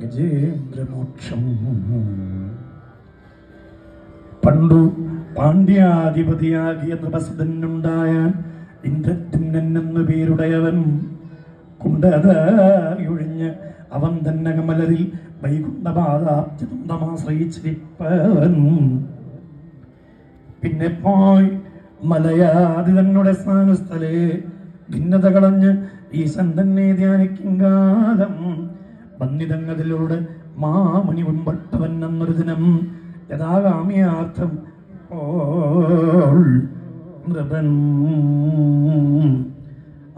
ഗജേന്ദ്രമോക്ഷം. പണ്ടു പാണ്ഡ്യാധിപതിയാകിയ നൃപസുതനുണ്ടായാൻ ഇന്ദ്രദ്യുമ്നൻ എന്നു പേരുടയവൻ. കുണ്ടതൊഴിഞ്ഞ് അവൻ തന്നെ കമലരിൽ വൈകുണ്ഠപാദാബ്ജമാശ്രയിച്ചിരിപ്പവൻ. പിന്നെ പോയി മലയാതി തന്നെ സ്ഥാനസ്ഥലെ ഭിന്നത കളഞ്ഞ് ഈശൻ തന്നെ ധ്യാനിക്കും കാലം. വന്നിതങ്ങതിലൂടെ മാമണി മുൻപട്ടവൻ എന്നൊരു ദിനം യഥാകാമ്യാർത്ഥം നൃപൻ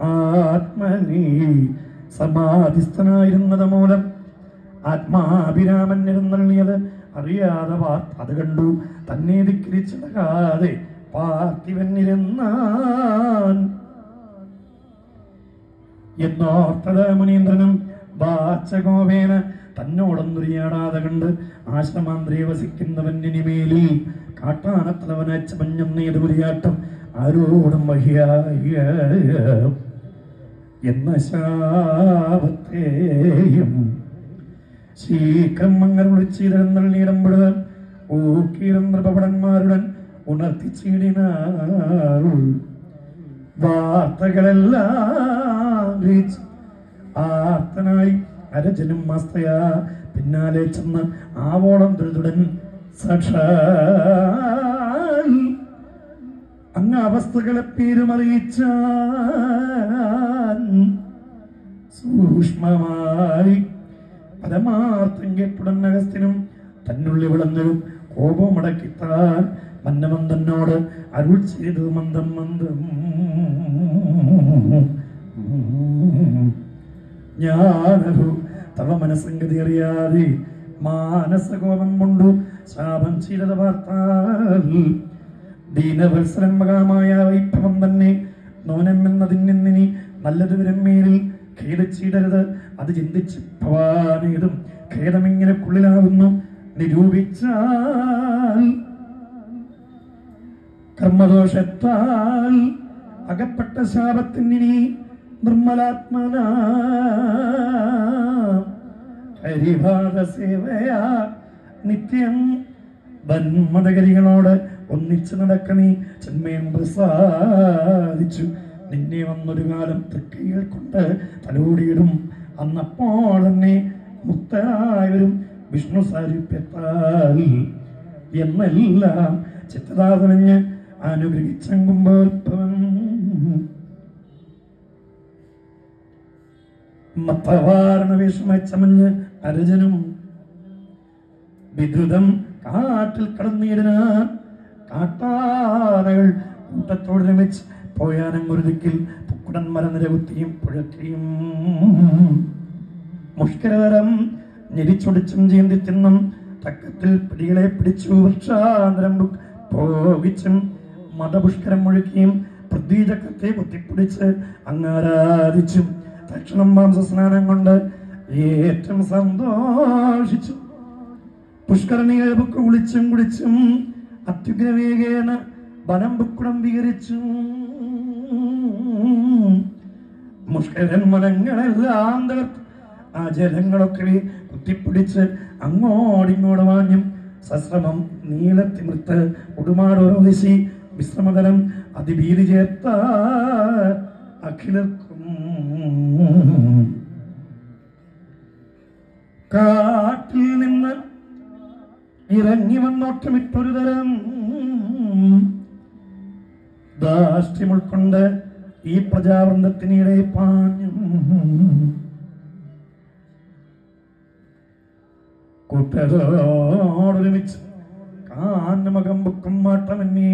ആത്മനി സമാധിസ്ഥനായിരുന്നത് മൂലം ആത്മാഭിരാമൻ എഴുന്നള്ളിയത് അറിയാതെ അത് കണ്ടു തന്നെ ധിക്കരിച്ചടകാതെ പാർത്ഥിവനിരുന്നാൻ എന്നോർത്തത് മുനീന്ദ്രനും വാചകോപേന തന്നോടൊന്നുരിയാടാതെ കണ്ട് ആശ്രമാന്ത്രയെ വസിക്കുന്നവനിനിമേലിൽ കാട്ടാനത്തലവനച്ച മഞ്ഞന്നേത് മുരിയാട്ടം ആരോടും വഹിയായ എന്ന ശാപത്തെയും ശീഘ്രം അങ്ങനെ വിളിച്ചിരുന്നള്ളിയിടമ്പെടുക ഊക്കിയിരുന്നപടന്മാരുടൻ ഉണർത്തിച്ചിടിനാൾ. വാർത്തകളെല്ലാം ആർത്തനായി അരജനും മാസ്തയ പിന്നാലെ ചെന്ന് ആവോളം തൊഴുതുടൻ സാക്ഷാൽ അങ്ങ് അവസ്ഥകളെ പേരുമറിയിച്ച സൂക്ഷ്മമായി പരമാർത്ഥം കേട്ടുടൻ അഗസ്ത്യനും തന്നുള്ളി വിളഞ്ഞതും കോപമടക്കിത്താൻ മന്നവൻ തന്നോട് അരുൾ ചെയ്തു മന്ദം മന്ദം. ഞാനൊരു തവ മനസ്സംഗതി അറിയാതെ മാനസകോപം കൊണ്ടു ശാപം ചെയ്തത് വാർത്താൽ ദീനവത്സരൻ മകാമായ വൈഭവം തന്നെ നോനം എന്നതിനി നല്ലത് വിരമ്മേലിൽ ഖേദിച്ചിടരുത്. അത് ചിന്തിച്ച് ഭവാനേതും ഖേദമിങ്ങനെ കുള്ളിലാകുന്നു നിരൂപിച്ചാൽ കർമ്മദോഷത്താൽ അകപ്പെട്ട ശാപത്തിനി നിർമ്മലാത്മന ഹരിഭാഗസേവയാ നിത്യം വന്മതകരികളോട് ഒന്നിച്ചു നടക്ക നീ ചെന്മയം പ്രസാദിച്ചു. നിന്നെ വന്നൊരു കാലം തൃക്കൈകൾ കൊണ്ട് തലോടിയിടും. അന്നപ്പോൾ തന്നെ മുക്തരായവരും വിഷ്ണു സാരൂപ്യത്താൽ എന്നെല്ലാം ചിത്രതാതണിഞ്ഞ് അനുഗ്രഹിച്ചങ്കുമ്പോൽപ്പവൻ മത്തവാരണ വിഷമച്ചമഞ്ഞ് അരജനും വിദ്രുതം കാട്ടിൽ കടന്നിടാൻ കാട്ടാനകൾ കൂട്ടത്തോട് രമിച്ച് പോയാനങ്ങൊരു ദിക്കിൽ പുക്കുടൻ മരനിരകുത്തിയും പുഴക്കിയും മുഷ്കരതരം ഞെരിച്ചൊടിച്ചും ചീന്തി തിന്നും തക്കത്തിൽ പിടികളെ പിടിച്ചു വൃക്ഷാന്തരം പോകിച്ചും മതപുഷ്കരം മുഴുക്കിയും പൃഥ്വീചക്രത്തെ കുത്തിപ്പിടിച്ച് അങ്ങാരാധിച്ചും തക്ഷണം മാംസസ്നാനം കൊണ്ട് ഏറ്റവും സന്തോഷിച്ചു. പുഷ്കരണികൾ ബുക്ക് കുളിച്ചും കുടിച്ചും അത്യുഗ്രവേഗേന വനം ബുക്കുടം വിഹരിച്ചും മുഷ്കരൻ വനങ്ങളെല്ലാം തകർത്ത് ആ ജലങ്ങളൊക്കെ കുത്തിപ്പിടിച്ച് അങ്ങോടിങ്ങോട് വാഞ്ഞും സശ്രമം നീലത്തിമിർത്ത് ഉടുമാടോരോ ദിശി വിശ്രമതരം അതിഭീതി ചേർത്ത അഖിലർക്കും കാട്ടിൽ നിന്ന് ഇറങ്ങി വന്നോട്ടമിട്ടൊരു തരം ധാർഷ്ട്യം ഉൾക്കൊണ്ട് ഈ പ്രജാവൃന്ദത്തിനിടെ പാഞ്ഞു കൂട്ടരോടൊരുമിച്ച് കാന്നമകം ബുക്കും മാട്ടമെന്നീ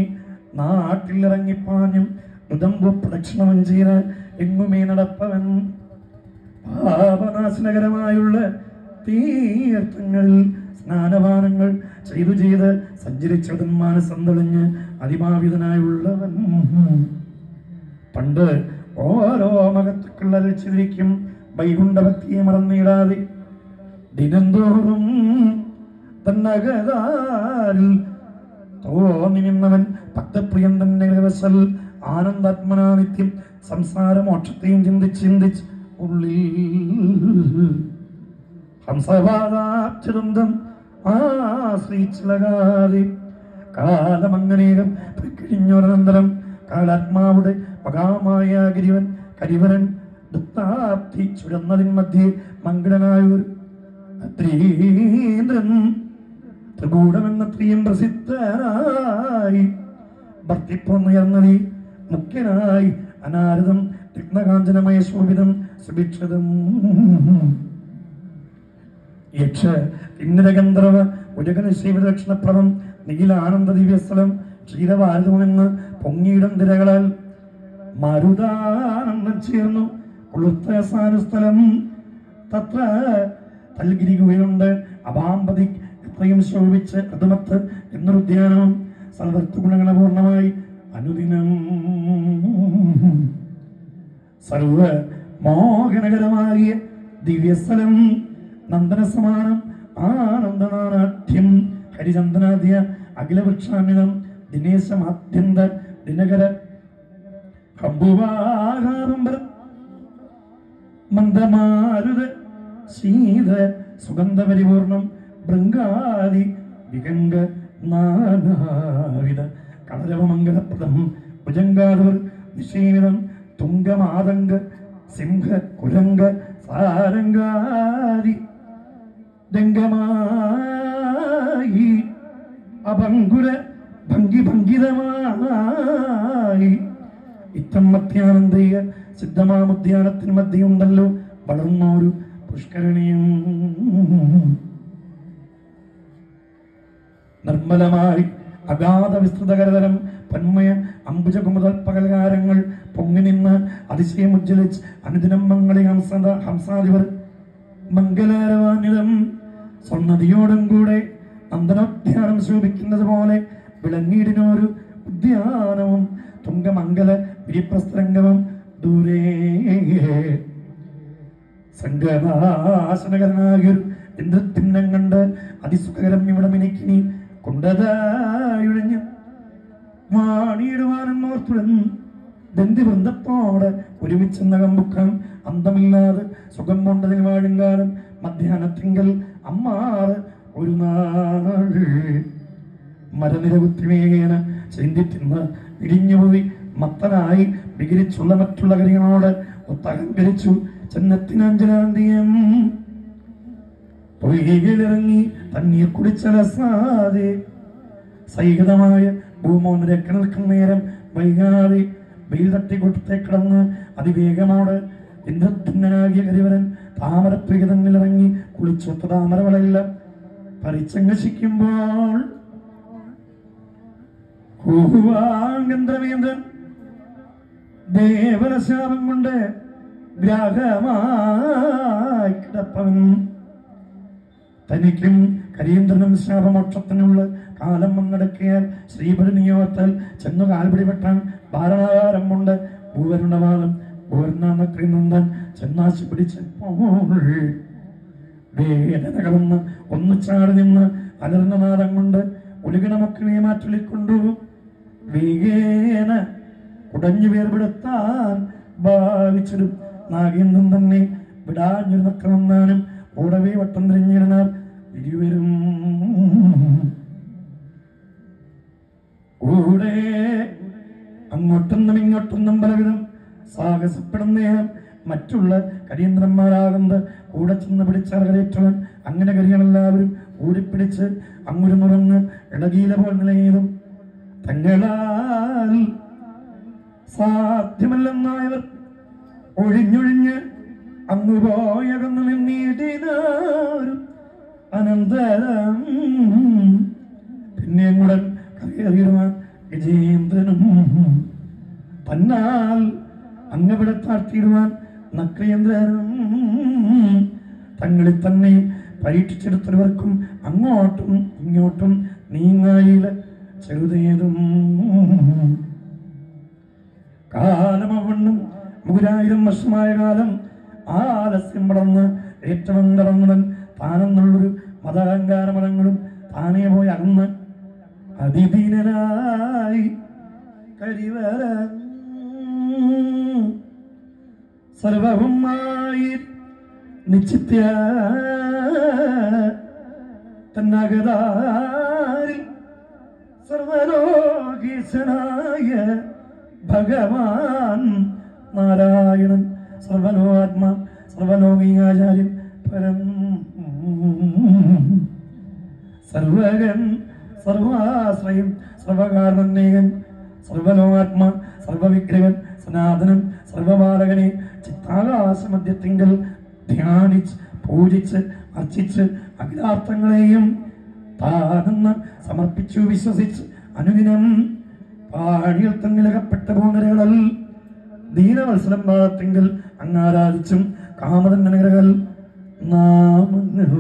നാട്ടിലിറങ്ങിപ്പാഞ്ഞും ഉദമ്പു പ്രദക്ഷിണം ചെയ്ത് എങ്ങുമേ നടപ്പവൻ പാപനാശനകരമായുള്ള തീർത്ഥങ്ങളിൽ സ്നാനപാനങ്ങൾ ചെയ്ത് സഞ്ചരിച്ചതും മാനസം തെളിഞ്ഞ് അതിഭാവിതനായുള്ളവൻ പണ്ട് ഓരോ മകത്തുക്കൾ അരച്ചിരിക്കും വൈകുണ്ഠഭക്തിയെ മറന്നിടാതെ ദിനംതോറും തന്നകതാരിൽ തോന്നി നിന്നവൻ ഭക്തപ്രിയൻ തന്നെ വസൽ ആനന്ദാത്മനാനിത്യം സംസാര മോക്ഷത്തെയും ചിന്തിച്ച് ഉള്ളിൽ ഹംസവാദാബ്ജദന്തം ആശ്രയിച്ചിളകാതെ കാലമങ്ങനേകം കഴിഞ്ഞൊരനന്തരം കാലാത്മാവുടെ മകാമായ കരിവരൻ ദുഃഖാബ്ധി ചുഴന്നതിൻ മധ്യേ മംഗളനായൊരു അത്രീന്ദ്രൻ ത്രികൂടമെന്നത്രയും പ്രസിദ്ധനായി ഭർത്തിപ്പൊന്നുയർന്നതി മുഖ്യനായി അനാരതം രത്നകാഞ്ചനമയ ശോഭിതം സുഭിക്ഷതം യക്ഷ കിന്നരഗന്ധർവ ഉരകനിശീവദക്ഷിണപ്രഭം നീലാനന്ദ ദിവ്യസ്ഥലം ക്ഷീരഭാരതമെന്ന് പൊങ്ങിയിടം തിരകളാൽ മരുതാനന്ദം ചേർന്നു കൊളുത്ത സാനുസ്ഥലം തത്ര തൽഗിരി ഗുഹയുണ്ട് അപാമ്പതി എത്രയും ശോഭിച്ച് അതുമത്ത് എന്നൊരു ഉദ്യാനവും സർവത്വഗുണഗണപൂർണമായി അനുദിനം സർവ മോഹനകരമായ ദിവ്യസ്ഥലം നന്ദന സമാനം ആനന്ദനാനാഠ്യം ഹരിചന്ദനാദ്യ അഖിലവൃക്ഷാമിതം ദിനേശമാദ്യന്ത ദിനകര ഹംബുവാഹാരംബരം മന്ദമാരുത ശീത സുഗന്ധപരിപൂർണം ഭൃംഗാദി വിഗംഗ നാനാവിധ കളരവമംഗലപ്രദം ഭുജങ്കാദുർ നിഷേവിതം തുംഗമാതംഗ സിംഹ കുരംഗ സാരംഗാദി രംഗമായി അഭംഗുര ഭംഗിഭംഗിതമായി ഇത്തം മധ്യാനന്ദീയ സിദ്ധമാമുദ്യാനത്തിന് മധ്യയുണ്ടല്ലോ വളർന്നൊരു പുഷ്കരണിയും നിർമ്മലമായി അഗാധ വിസ്തൃതകരതരം പന്മയ അംബുജകുമുതൽ പകൽകാരങ്ങൾ പൊങ്ങി നിന്ന് അതിശയമുജ്ജലിച്ച് അനുദിനം മംഗളി ഹംസാധിപർ മംഗളാരവാന്വിതം സ്വർണ്ണതിയോടും കൂടെ നന്ദനോദ്യാനം ശോഭിക്കുന്നത് പോലെ വിളങ്ങിയിടിനൊരു ഉദ്യാനവും തുംഗമംഗല വിരിപ്രസ്തരംഗവും ദൂരേ സംഗനാശനകരനായൊരു ഇന്ദ്രത്തിന്നം കണ്ട് അതിസുഖകരം ഇവിടെ മിനിക്കിനി കൊണ്ടതായൊഴിഞ്ഞ് വാണിയിടുവാനെന്നോർത്തുടൻ ദന്തിവൃന്ദത്തോടെ ഒരുമിച്ചെന്ന കമ്പുക്കാൻ അന്തമില്ലാതെ സുഖം കൊണ്ടതിൽ വാഴുങ്കാലം മധ്യാഹ്നത്തിങ്കൽ അമ്മാറ് ഒരു നാൾ മരനിരകുത്തിവേഗേന ചിന്തിത്തിന്ന് ഇടിഞ്ഞുപോയി മത്തനായി വികരിച്ചുള്ള മറ്റുള്ള കരികളോട് ഒത്തഹങ്കരിച്ചു ചെന്നത്തിനഞ്ജനാന്തിയം പൊയ്കയിലിറങ്ങി തണ്ണീർ കുടിച്ചലസാതെ സൈഹിതമായ ഭൂമോന്നരക്ക് നിൽക്കുന്ന നേരം വൈകാതെ വെയിൽ തട്ടിക്കൊട്ടത്തെ കിടന്ന് അതിവേഗമോട് ഇന്ദ്രധുന്നനാകിയ കരിവരൻ താമരപ്രിയ തന്നിലിറങ്ങി കുളിച്ചൊത്ത താമരവളെല്ലാം പരിച്ചങ്ങശിക്കുമ്പോൾ ഗന്ധർവേന്ദ്രൻ ദേവരശാപം കൊണ്ട് ഗ്രാഹമായി കിടപ്പവൻ തനിക്കും കരീന്ദ്രനും ശാപമോക്ഷത്തിനുള്ള കാലം വന്നടക്കിയാൽ ശ്രീപരിനിയോഗത്താൽ ചെന്നു കാൽപിടിപെട്ടാൻ ഭാരണാകാരം കൊണ്ട് ഭൂവരുണവാദം ഭൂവർണ്ണാന്നക്രി നന്ദൻ ചെന്നാശി പിടിച്ചപ്പോൾ വേദനകളൊന്ന് ഒന്നു ചാടി നിന്ന് അലർന്ന നാദം കൊണ്ട് ഒലുകിണമക്കളെ മാറ്റൊലിക്കൊണ്ടു വേഗേന കുടഞ്ഞു വേർപെടുത്താൻ ഭാവിച്ചൊരു നാഗേന്ദ്രൻ തന്നെ വിടാഞ്ഞൊരു നക്രമെന്നാനും ഓടവേ വട്ടം തിരിഞ്ഞിരുന്നാൽ ഇരുവരും കൂടെ അങ്ങോട്ടൊന്നും ഇങ്ങോട്ടൊന്നും പലവിധം സാഹസപ്പെടുന്ന നേരം മറ്റുള്ള കരീന്ദ്രന്മാരാകുന്നത് കൂടെ ചെന്ന് പിടിച്ചറകലേറ്റുവാൻ അങ്ങനെ കരികളെല്ലാവരും ഓടിപ്പിടിച്ച് അങ്ങൊരു നുറങ്ങ് ഇളകീല പോൽ നിലയിലും തങ്ങളാൽ സാധ്യമല്ലെന്നായവർ ഒഴിഞ്ഞൊഴിഞ്ഞ് അങ്ങു പോയകന്നു നിന്നീടിനാരും അനന്തരം പിന്നെ അങ്ങുടൻ കരയേറിയുവാൻ വിജയേന്ദ്രനും തന്നാൽ അങ്ങവിടെ താഴ്ത്തിയിടുവാൻ നക്രേന്ദ്രനും തങ്ങളിൽ തന്നെ പരീക്ഷിച്ചെടുത്തവർക്കും അങ്ങോട്ടും ഇങ്ങോട്ടും നീങ്ങായില്ല ചെറുതേതും കാലമവണ്ണും 1000 വർഷമായ കാലം ആലസ്യം വളർന്ന് ഏറ്റവും കടന്നുടൻ താനെന്നുള്ളൊരു മതാഹങ്കാരമതങ്ങളും താനേ പോയി അകന്ന് അതിദീനനായി സർവവുമായി നിശ്ചിത്യ തന്നകതാരിൽ സർവലോകീശനായ ഭഗവാൻ നാരായണൻ സർവലോകാത്മ സർവലോകീയാചാര്യൻ പരം സർവകൻ സർവാശ്രയം സർവകാരണേകൻ സർവലോകാത്മ സർവവിഗ്രഹൻ സനാതനൻ സർവബാലകനെ ചിത്താകാശമധ്യത്തിങ്കൽ ധ്യാനിച്ച് പൂജിച്ച് അർച്ചിച്ച് അഖിലാർത്ഥങ്ങളെയും താനെന്ന് സമർപ്പിച്ചു വിശ്വസിച്ച് അനുദിനം പാടിയിൽ തന്നിലകപ്പെട്ട പോന്നരകളിൽ ദീനവത്സരം പാദത്തിങ്കൽ അങ്ങാരാധിച്ചും കാമതൻ അനുഗ്രഹങ്ങൾ നാമങ്ങൾ